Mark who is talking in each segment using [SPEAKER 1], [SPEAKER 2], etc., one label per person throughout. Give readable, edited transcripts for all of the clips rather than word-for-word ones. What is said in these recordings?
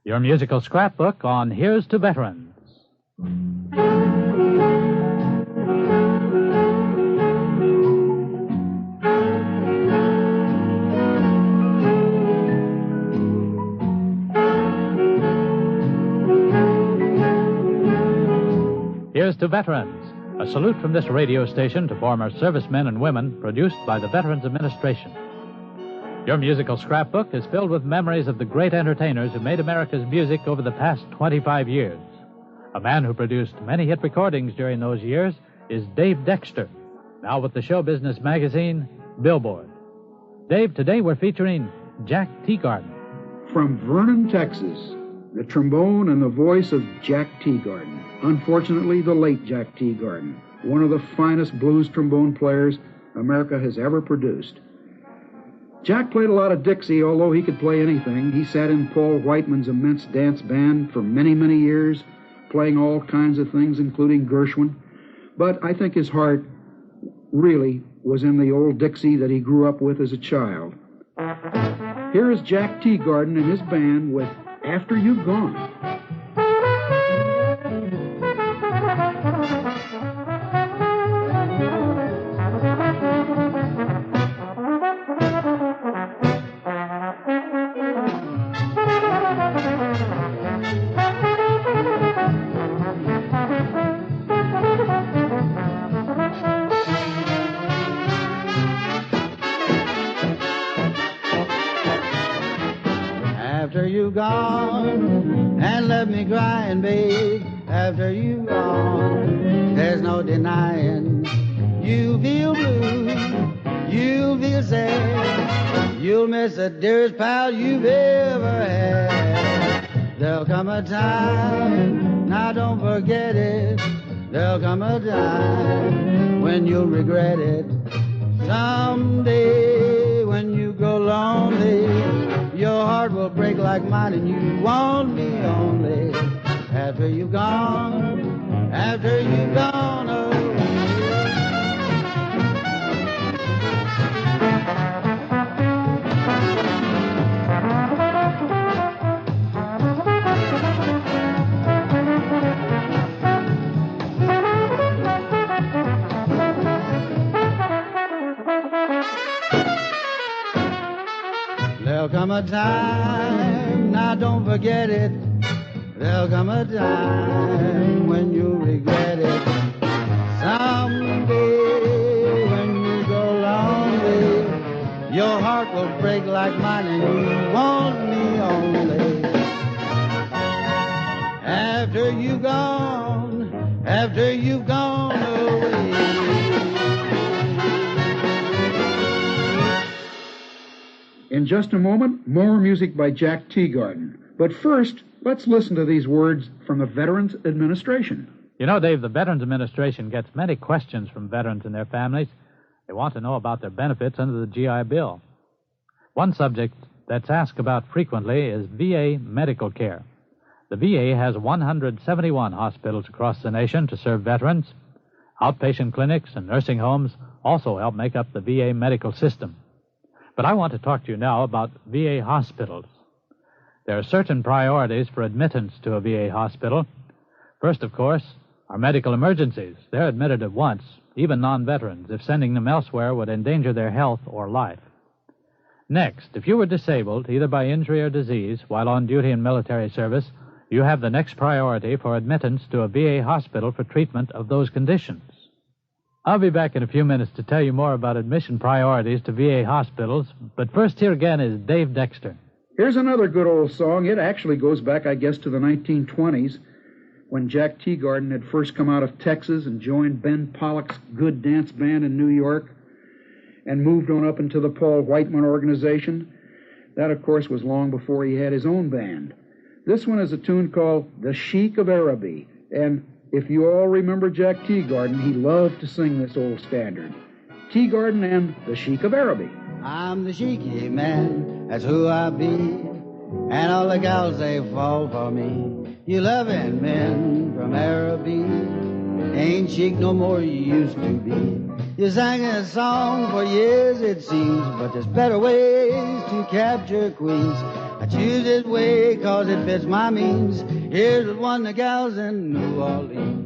[SPEAKER 1] Your musical scrapbook on Here's to Veterans. Here's to Veterans, a salute from this radio station to former servicemen and women, produced by the Veterans Administration. Your musical scrapbook is filled with memories of the great entertainers who made America's music over the past 25 years. A man who produced many hit recordings during those years is Dave Dexter, now with the show business magazine, Billboard. Dave, today we're featuring Jack Teagarden.
[SPEAKER 2] From Vernon, Texas, the trombone and the voice of Jack Teagarden. Unfortunately, the late Jack Teagarden, one of the finest blues trombone players America has ever produced. Jack played a lot of Dixie, although he could play anything. He sat in Paul Whiteman's immense dance band for many, many years, playing all kinds of things, including Gershwin. But I think his heart really was in the old Dixie that he grew up with as a child. Here is Jack Teagarden and his band with After You've Gone.
[SPEAKER 3] After you gone and left me crying, babe. After you gone, there's no denying. You feel blue, you feel sad. You'll miss the dearest pal you've ever had. There'll come a time, now don't forget it. There'll come a time when you'll regret it. Someday when you go lonely, your heart will break like mine and you want me only. After you've gone, after you've gone away. There'll come a time, now don't forget it. There'll come a time when you'll regret it. Someday when you go lonely, your heart will break like mine and you want me only. After you've gone away.
[SPEAKER 2] In just a moment, more music by Jack Teagarden. But first, let's listen to these words from the Veterans Administration.
[SPEAKER 1] You know, Dave, the Veterans Administration gets many questions from veterans and their families. They want to know about their benefits under the GI Bill. One subject that's asked about frequently is VA medical care. The VA has 171 hospitals across the nation to serve veterans. Outpatient clinics and nursing homes also help make up the VA medical system. But I want to talk to you now about VA hospitals. There are certain priorities for admittance to a VA hospital. First, of course, are medical emergencies. They're admitted at once, even non-veterans, if sending them elsewhere would endanger their health or life. Next, if you were disabled, either by injury or disease, while on duty in military service, you have the next priority for admittance to a VA hospital for treatment of those conditions. I'll be back in a few minutes to tell you more about admission priorities to VA hospitals, but first here again is Dave Dexter.
[SPEAKER 2] Here's another good old song. It actually goes back, I guess, to the 1920s, when Jack Teagarden had first come out of Texas and joined Ben Pollock's good dance band in New York and moved on up into the Paul Whiteman organization. That, of course, was long before he had his own band. This one is a tune called The Sheik of Araby, and if you all remember Jack Teagarden, he loved to sing this old standard. Teagarden and The Sheik of Araby.
[SPEAKER 3] I'm the Sheiky man, that's who I be, and all the gals, they fall for me. You loving men from Araby ain't chic no more you used to be. You sang a song for years, it seems, but there's better ways to capture queens. I choose this way 'cause it fits my means. Here's what one of the gals in New Orleans.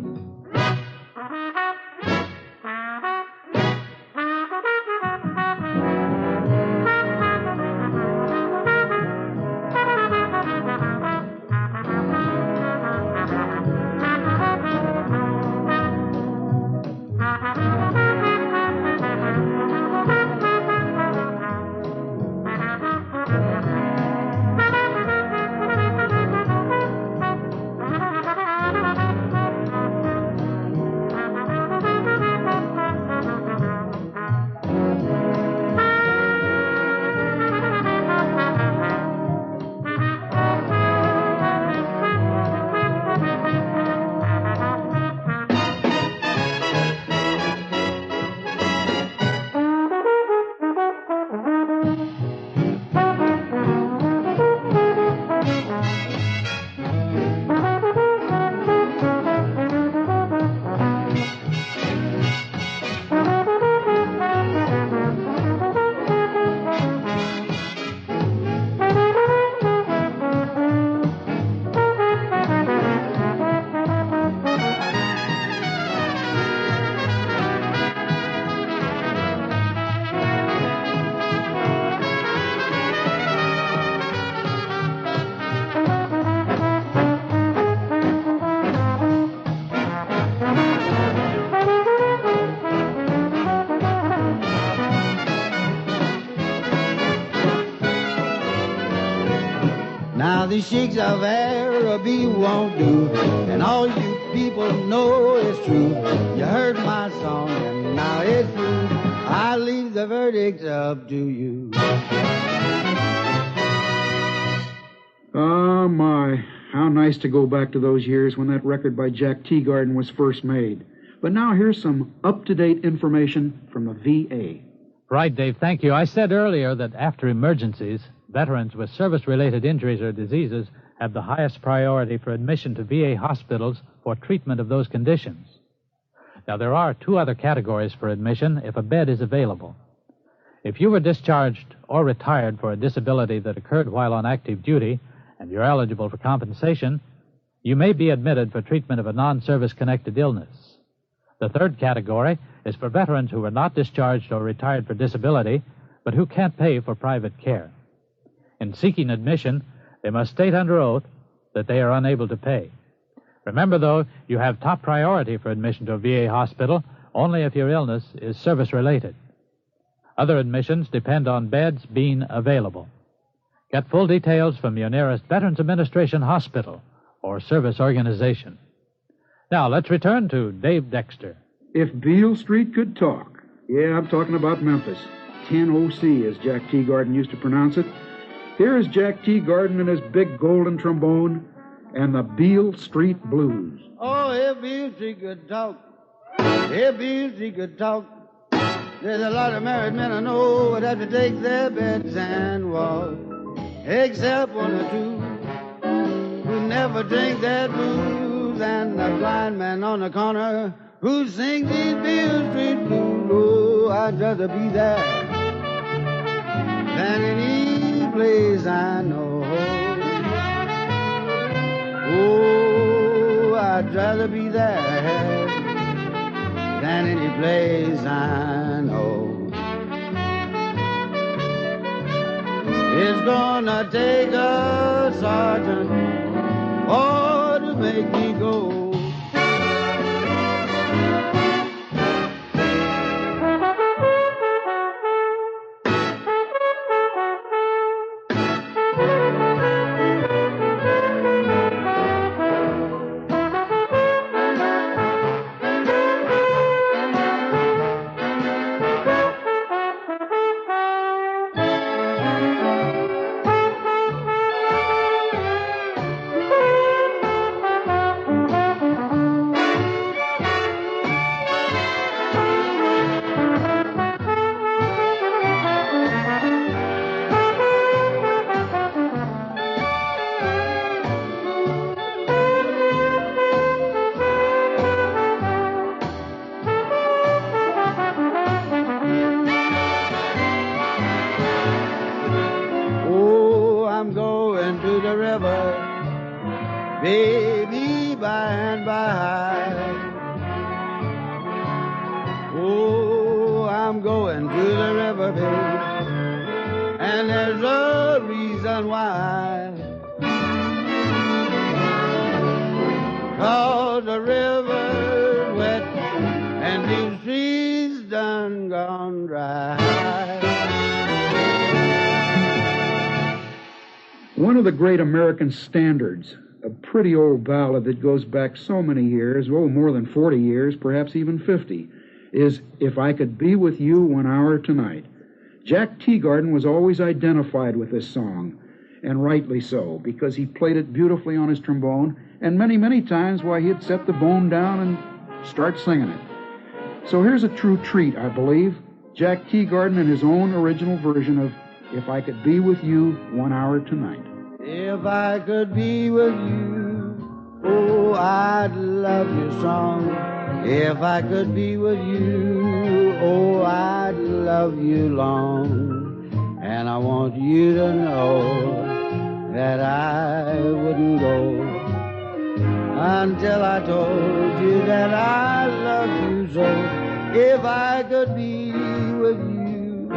[SPEAKER 3] Now the sheiks of Araby won't do, and all you people know it's true. You heard my song and now it's through. I leave the verdict up to you.
[SPEAKER 2] Oh, my. How nice to go back to those years when that record by Jack Teagarden was first made. But now here's some up-to-date information from the VA.
[SPEAKER 1] Right, Dave, thank you. I said earlier that after emergencies, veterans with service-related injuries or diseases have the highest priority for admission to VA hospitals for treatment of those conditions. Now, there are two other categories for admission if a bed is available. If you were discharged or retired for a disability that occurred while on active duty and you're eligible for compensation, you may be admitted for treatment of a non-service-connected illness. The third category is for veterans who were not discharged or retired for disability, but who can't pay for private care. In seeking admission, they must state under oath that they are unable to pay. Remember, though, you have top priority for admission to a VA hospital only if your illness is service-related. Other admissions depend on beds being available. Get full details from your nearest Veterans Administration hospital or service organization. Now, let's return to Dave Dexter.
[SPEAKER 2] If Beale Street could talk. Yeah, I'm talking about Memphis. 10OC, as Jack Teagarden used to pronounce it. Here is Jack Teagarden and his big golden trombone and the Beale Street Blues.
[SPEAKER 3] Oh, if Beale Street could talk. If Beale Street could talk. There's a lot of married men I know would have to take their beds and walk. Except one or two who never drink their blues. And the blind man on the corner who sings these Beale Street blues. Oh, I'd rather be there than any place I know. Oh, I'd rather be there than any place I know. It's gonna take a sergeant or to make me go. river, baby, by and by. Oh, I'm going to the river, baby, and there's a reason why. 'Cause the river's wet and these trees done gone dry.
[SPEAKER 2] One of the great American standards, a pretty old ballad that goes back so many years, more than 40 years, perhaps even 50, is If I Could Be With You 1 Hour Tonight. Jack Teagarden was always identified with this song, and rightly so, because he played it beautifully on his trombone, and many, many times, he'd set the bone down and start singing it. So here's a true treat, I believe. Jack Teagarden in his own original version of If I Could Be With You 1 Hour Tonight.
[SPEAKER 3] If I could be with you, oh, I'd love your song. If I could be with you, oh, I'd love you long. And I want you to know that I wouldn't go until I told you that I love you so. If I could be with you,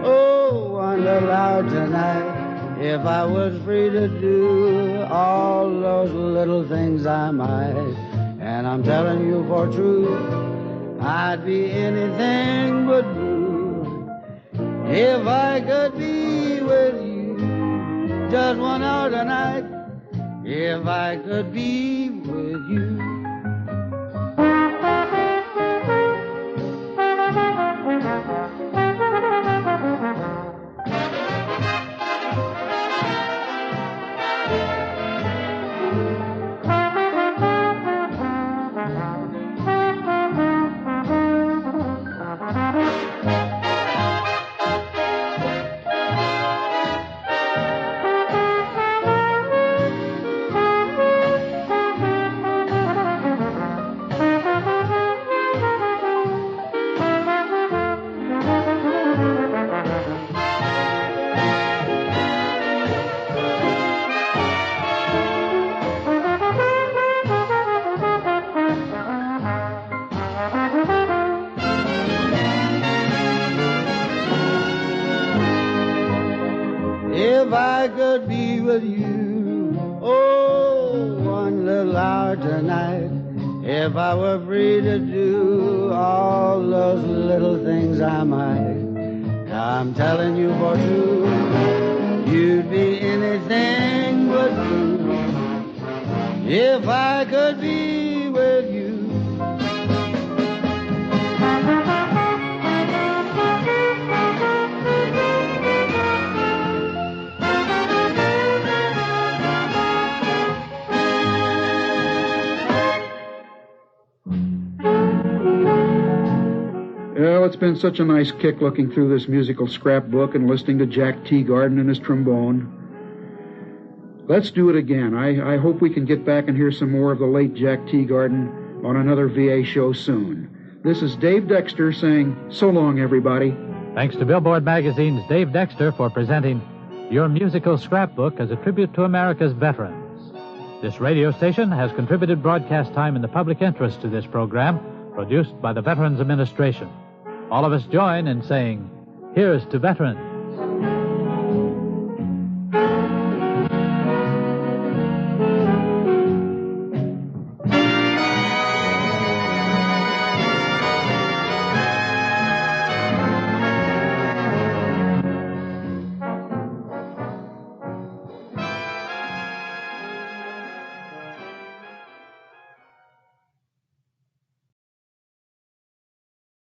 [SPEAKER 3] oh, one little hour tonight. If I was free to do all those little things I might, and I'm telling you for truth, I'd be anything but blue. If I could be with you just 1 hour tonight, if I could be with you. If I could be with you, oh, 1 little hour tonight. If I were free to do all those little things I might. I'm telling you for true, you'd be anything but blue. If I could be with you.
[SPEAKER 2] Well, it's been such a nice kick looking through this musical scrapbook and listening to Jack Teagarden and his trombone. Let's do it again. I hope we can get back and hear some more of the late Jack Teagarden on another VA show soon. This is Dave Dexter saying so long, everybody.
[SPEAKER 1] Thanks to Billboard Magazine's Dave Dexter for presenting Your Musical Scrapbook as a tribute to America's veterans. This radio station has contributed broadcast time in the public interest to this program, produced by the Veterans Administration. All of us join in saying, here's to veterans.